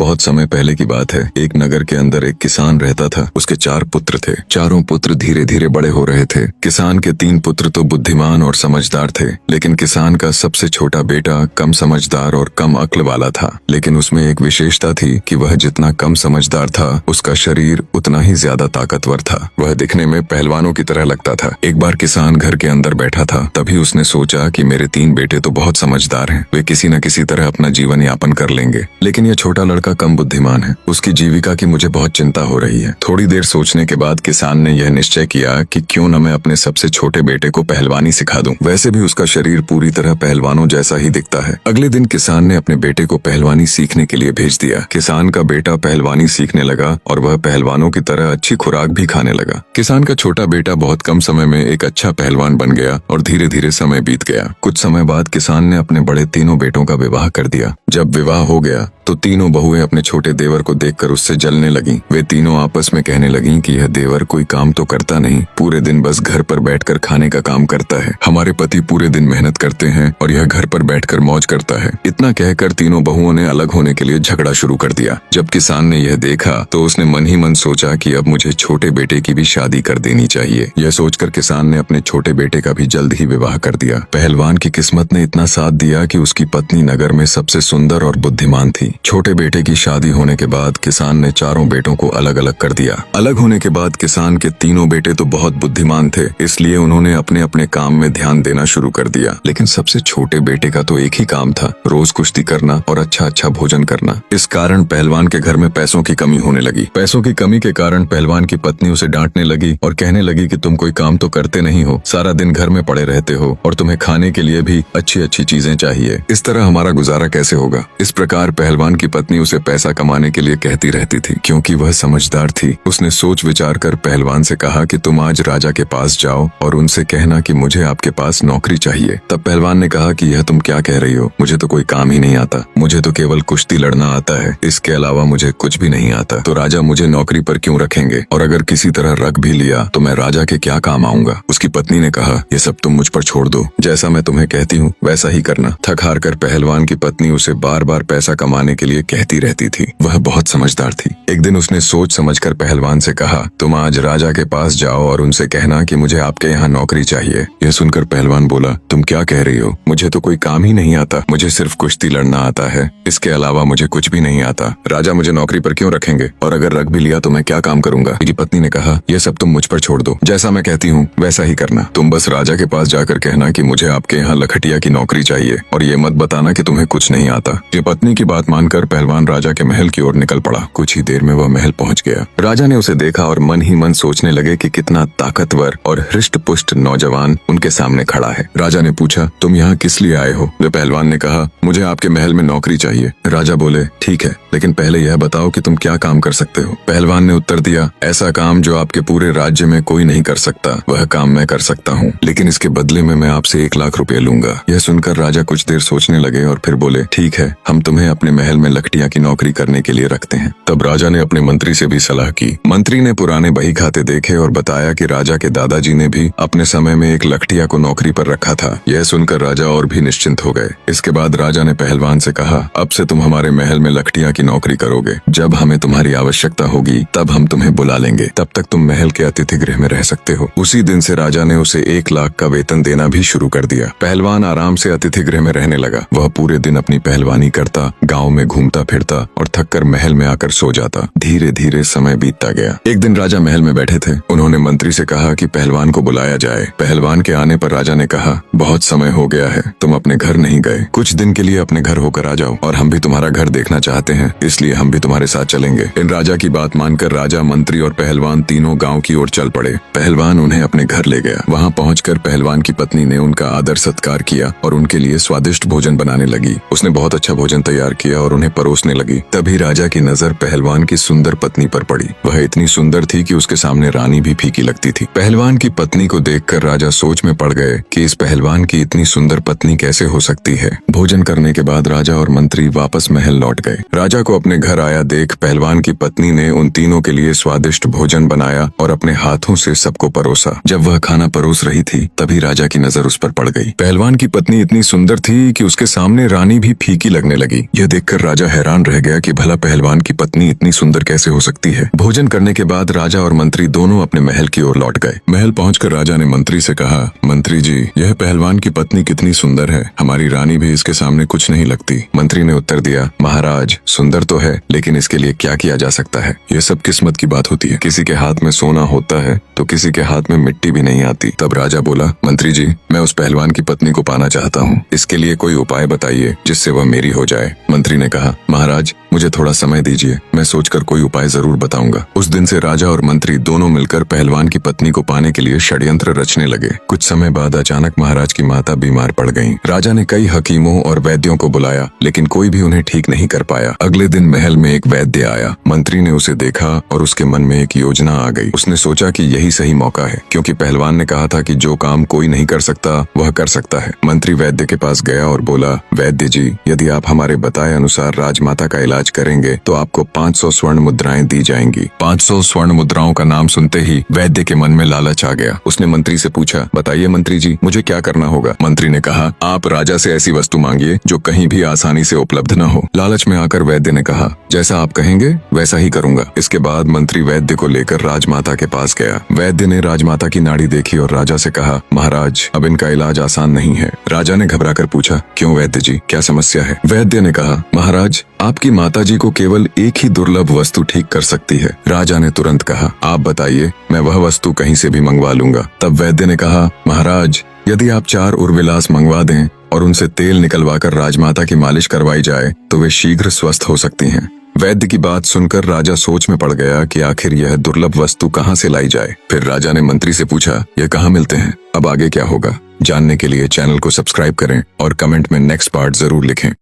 बहुत समय पहले की बात है। एक नगर के अंदर एक किसान रहता था। उसके 4 पुत्र थे। चारों पुत्र धीरे धीरे बड़े हो रहे थे। किसान के 3 पुत्र तो बुद्धिमान और समझदार थे, लेकिन किसान का सबसे छोटा बेटा कम समझदार और कम अक्ल वाला था। लेकिन उसमें एक विशेषता थी कि वह जितना कम समझदार था, उसका शरीर उतना ही ज्यादा ताकतवर था। वह दिखने में पहलवानों की तरह लगता था। एक बार किसान घर के अंदर बैठा था, तभी उसने सोचा कि मेरे 3 बेटे तो बहुत समझदार हैं, वे किसी न किसी तरह अपना जीवन यापन कर लेंगे, लेकिन यह छोटा लड़का कम बुद्धिमान है। उसकी जीविका की मुझे बहुत चिंता हो रही है। थोड़ी देर सोचने के बाद किसान ने यह निश्चय किया कि क्यों न मैं अपने सबसे छोटे बेटे को पहलवानी सिखा दूं। वैसे भी उसका शरीर पूरी तरह पहलवानों जैसा ही दिखता है। अगले दिन किसान ने अपने बेटे को पहलवानी सीखने के लिए भेज दिया। किसान का बेटा पहलवानी सीखने लगा और वह पहलवानों की तरह अच्छी खुराक भी खाने लगा। किसान का छोटा बेटा बहुत कम समय में एक अच्छा पहलवान बन गया और धीरे धीरे समय बीत गया। कुछ समय बाद किसान ने अपने बड़े तीनों बेटों का विवाह कर दिया। जब विवाह हो गया तो तीनों बहुएं अपने छोटे देवर को देखकर उससे जलने लगीं। वे तीनों आपस में कहने लगीं कि यह देवर कोई काम तो करता नहीं, पूरे दिन बस घर पर बैठकर खाने का काम करता है। हमारे पति पूरे दिन मेहनत करते हैं और यह घर पर बैठकर मौज करता है। इतना कहकर तीनों बहुओं ने अलग होने के लिए झगड़ा शुरू कर दिया। जब किसान ने यह देखा तो उसने मन ही मन सोचा कि अब मुझे छोटे बेटे की भी शादी कर देनी चाहिए। यह सोचकर किसान ने अपने छोटे बेटे का भी जल्द ही विवाह कर दिया। पहलवान की किस्मत ने इतना साथ दिया कि उसकी पत्नी नगर में सबसे सुंदर और बुद्धिमान थी। छोटे बेटे की शादी होने के बाद किसान ने चारों बेटों को अलग अलग कर दिया। अलग होने के बाद किसान के तीनों बेटे तो बहुत बुद्धिमान थे, इसलिए उन्होंने अपने अपने काम में ध्यान देना शुरू कर दिया। लेकिन सबसे छोटे बेटे का तो एक ही काम था, रोज कुश्ती करना और अच्छा अच्छा भोजन करना। इस कारण पहलवान के घर में पैसों की कमी होने लगी। पैसों की कमी के कारण पहलवान की पत्नी उसे डांटने लगी और कहने लगी कि तुम कोई काम तो करते नहीं हो, सारा दिन घर में पड़े रहते हो और तुम्हें खाने के लिए भी अच्छी अच्छी चीजें चाहिए। इस तरह हमारा गुजारा कैसे होगा। इस प्रकार पहलवान की पत्नी उसे पैसा कमाने के लिए कहती रहती थी। क्योंकि वह समझदार थी, उसने सोच विचार कर पहलवान से कहा कि तुम आज राजा के पास जाओ और उनसे कहना कि मुझे आपके पास नौकरी चाहिए। तब पहलवान ने कहा कि यह तुम क्या कह रही हो, मुझे तो कोई काम ही नहीं आता, मुझे तो केवल कुश्ती लड़ना आता है, इसके अलावा मुझे कुछ भी नहीं आता। तो राजा मुझे नौकरी पर क्यों रखेंगे, और अगर किसी तरह रख भी लिया तो मैं राजा के क्या काम आऊंगा। उसकी पत्नी ने कहा, ये सब तुम मुझ पर छोड़ दो, जैसा मैं तुम्हें कहती हूँ वैसा ही करना। थक हार कर पहलवान की पत्नी उसे बार बार पैसा कमाने के लिए कहती रहती थी। वह बहुत समझदार थी। एक दिन उसने सोच समझकर पहलवान से कहा, तुम आज राजा के पास जाओ और उनसे कहना कि मुझे आपके यहाँ नौकरी चाहिए। यह सुनकर पहलवान बोला, तुम क्या कह रही हो, मुझे तो कोई काम ही नहीं आता, मुझे सिर्फ कुश्ती लड़ना आता है, इसके अलावा मुझे कुछ भी नहीं आता। राजा मुझे नौकरी पर क्यों रखेंगे, और अगर रख भी लिया तो मैं क्या काम करूंगा। मेरी पत्नी ने कहा, यह सब तुम मुझ पर छोड़ दो, जैसा मैं कहती हूँ वैसा ही करना। तुम बस राजा के पास जाकर कहना कि मुझे आपके यहाँ लखटिया की नौकरी चाहिए, और ये मत बताना कि तुम्हें कुछ नहीं आता। ये पत्नी की बात मानकर पहलवान राजा के महल की ओर निकल पड़ा। कुछ ही देर में वह महल पहुंच गया। राजा ने उसे देखा और मन ही मन सोचने लगे कि कितना ताकतवर और हृष्ट पुष्ट नौजवान उनके सामने खड़ा है। राजा ने पूछा, तुम यहाँ किस लिए आए हो। वे पहलवान ने कहा, मुझे आपके महल में नौकरी चाहिए। राजा बोले, ठीक है, लेकिन पहले यह बताओ कि तुम क्या काम कर सकते हो। पहलवान ने उत्तर दिया, ऐसा काम जो आपके पूरे राज्य में कोई नहीं कर सकता, वह काम मैं कर सकता हूँ, लेकिन इसके बदले में मैं आपसे 1 लाख रुपए लूंगा। यह सुनकर राजा कुछ देर सोचने लगे और फिर बोले, ठीक है, हम तुम्हें अपने महल में लखटिया की नौकरी करने के लिए रखते हैं। तब राजा ने अपने मंत्री से भी सलाह की। मंत्री ने पुराने बही खाते देखे और बताया कि राजा के दादाजी ने भी अपने समय में एक लखटिया को नौकरी पर रखा था। यह सुनकर राजा और भी निश्चिंत हो गए। इसके बाद राजा ने पहलवान से कहा, अब से तुम हमारे महल में लखटिया की नौकरी करोगे। जब हमें तुम्हारी आवश्यकता होगी तब हम तुम्हें बुला लेंगे, तब तक तुम महल के अतिथि गृह में रह सकते हो। उसी दिन से राजा ने उसे 1 लाख का वेतन देना भी शुरू कर दिया। पहलवान आराम से अतिथि गृह में रहने लगा। वह पूरे दिन अपनी पहलवानी करता, गाँव में घूमता फिरता और थक कर महल में आकर सो जाता। धीरे धीरे समय बीतता गया। एक दिन राजा महल में बैठे थे। उन्होंने मंत्री से कहा कि पहलवान को बुलाया जाए। पहलवान के आने पर राजा ने कहा, बहुत समय हो गया है, तुम अपने घर नहीं गए, कुछ दिन के लिए अपने घर होकर आ जाओ, और हम भी तुम्हारा घर देखना चाहते हैं, इसलिए हम भी तुम्हारे साथ चलेंगे। इन राजा की बात मानकर राजा, मंत्री और पहलवान तीनों गाँव की ओर चल पड़े। पहलवान उन्हें अपने घर ले गया। वहाँ पहुंचकर पहलवान की पत्नी ने उनका आदर सत्कार किया और उनके लिए स्वादिष्ट भोजन बनाने लगी। उसने बहुत अच्छा भोजन तैयार किया और उन्हें परोसने लगी। तभी राजा की नजर पहलवान की सुंदर पत्नी पर पड़ी। वह इतनी सुंदर थी कि उसके सामने रानी भी फीकी लगती थी। पहलवान की पत्नी को देखकर राजा सोच में पड़ गए कि इस पहलवान की इतनी सुंदर पत्नी कैसे हो सकती है। भोजन करने के बाद राजा और मंत्री वापस महल लौट गए। राजा को अपने घर आया देख पहलवान की पत्नी ने उन तीनों के लिए स्वादिष्ट भोजन बनाया और अपने हाथों से सबको परोसा। जब वह खाना परोस रही थी तभी राजा की नजर उस पर पड़ गई। पहलवान की पत्नी इतनी सुंदर थी कि उसके सामने रानी भी फीकी लगने लगी। यह देखकर राजा हैरान रह रह गया कि भला पहलवान की पत्नी इतनी सुंदर कैसे हो सकती है। भोजन करने के बाद राजा और मंत्री दोनों अपने महल की ओर लौट गए। महल पहुंचकर राजा ने मंत्री से कहा, मंत्री जी, यह पहलवान की पत्नी कितनी सुंदर है, हमारी रानी भी इसके सामने कुछ नहीं लगती। मंत्री ने उत्तर दिया, महाराज, सुंदर तो है, लेकिन इसके लिए क्या किया जा सकता है। यह सब किस्मत की बात होती है। किसी के हाथ में सोना होता है तो किसी के हाथ में मिट्टी भी नहीं आती। तब राजा बोला, मंत्री जी, मैं उस पहलवान की पत्नी को पाना चाहता हूँ। इसके लिए कोई उपाय बताइए जिससे वह मेरी हो जाए। मंत्री ने कहा, महाराज, मुझे थोड़ा समय दीजिए, मैं सोचकर कोई उपाय जरूर बताऊंगा। उस दिन से राजा और मंत्री दोनों मिलकर पहलवान की पत्नी को पाने के लिए षड्यंत्र रचने लगे। कुछ समय बाद अचानक महाराज की माता बीमार पड़ गईं। राजा ने कई हकीमों और वैद्यों को बुलाया, लेकिन कोई भी उन्हें ठीक नहीं कर पाया। अगले दिन महल में एक वैद्य आया। मंत्री ने उसे देखा और उसके मन में एक योजना आ गई। उसने सोचा कि यही सही मौका है, क्योंकि पहलवान ने कहा था कि जो काम कोई नहीं कर सकता वह कर सकता है। मंत्री वैद्य के पास गया और बोला, वैद्य जी, यदि आप हमारे बताए अनुसार राजमाता का इलाज करेंगे तो आपको 500 स्वर्ण मुद्राएं दी जाएंगी। 500 स्वर्ण मुद्राओं का नाम सुनते ही वैद्य के मन में लालच आ गया। उसने मंत्री से पूछा, बताइए मंत्री जी, मुझे क्या करना होगा। मंत्री ने कहा, आप राजा से ऐसी वस्तु मांगिए जो कहीं भी आसानी से उपलब्ध न हो। लालच में आकर वैद्य ने कहा, जैसा आप कहेंगे वैसा ही करूंगा। इसके बाद मंत्री वैद्य को लेकर राजमाता के पास गया। वैद्य ने राजमाता की नाड़ी देखी और राजा से कहा, महाराज, अब इनका इलाज आसान नहीं है। राजा ने घबराकर पूछा, क्यों वैद्य जी, क्या समस्या है। वैद्य ने कहा, महाराज, आपकी माताजी को केवल एक ही दुर्लभ वस्तु ठीक कर सकती है। राजा ने तुरंत कहा, आप बताइए, मैं वह वस्तु कहीं से भी मंगवा लूंगा। तब वैद्य ने कहा, महाराज, यदि आप 4 उर्विलास मंगवा दें और उनसे तेल निकलवाकर राजमाता की मालिश करवाई जाए तो वे शीघ्र स्वस्थ हो सकती हैं। वैद्य की बात सुनकर राजा सोच में पड़ गया कि आखिर यह दुर्लभ वस्तु कहाँ से लाई जाए। फिर राजा ने मंत्री से पूछा, यह कहाँ मिलते हैं। अब आगे क्या होगा जानने के लिए चैनल को सब्सक्राइब करें और कमेंट में नेक्स्ट पार्ट जरूर लिखें।